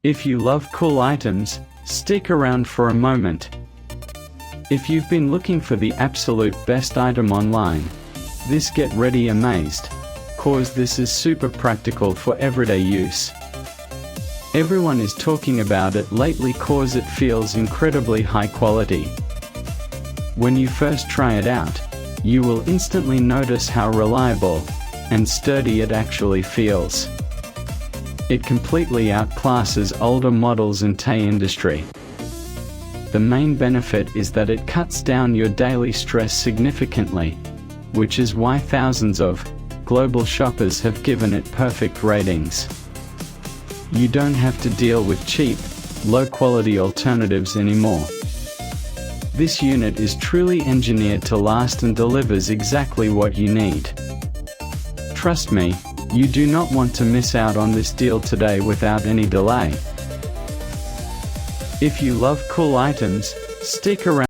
If you love cool items, stick around for a moment. If you've been looking for the absolute best item online, this get ready amazed, cause this is super practical for everyday use. Everyone is talking about it lately cause it feels incredibly high quality. When you first try it out, you will instantly notice how reliable and sturdy it actually feels. It completely outclasses older models in the industry. The main benefit is that it cuts down your daily stress significantly, which is why thousands of global shoppers have given it perfect ratings. You don't have to deal with cheap, low-quality alternatives anymore. This unit is truly engineered to last and delivers exactly what you need. Trust me, you do not want to miss out on this deal today without any delay. If you love cool items, stick around.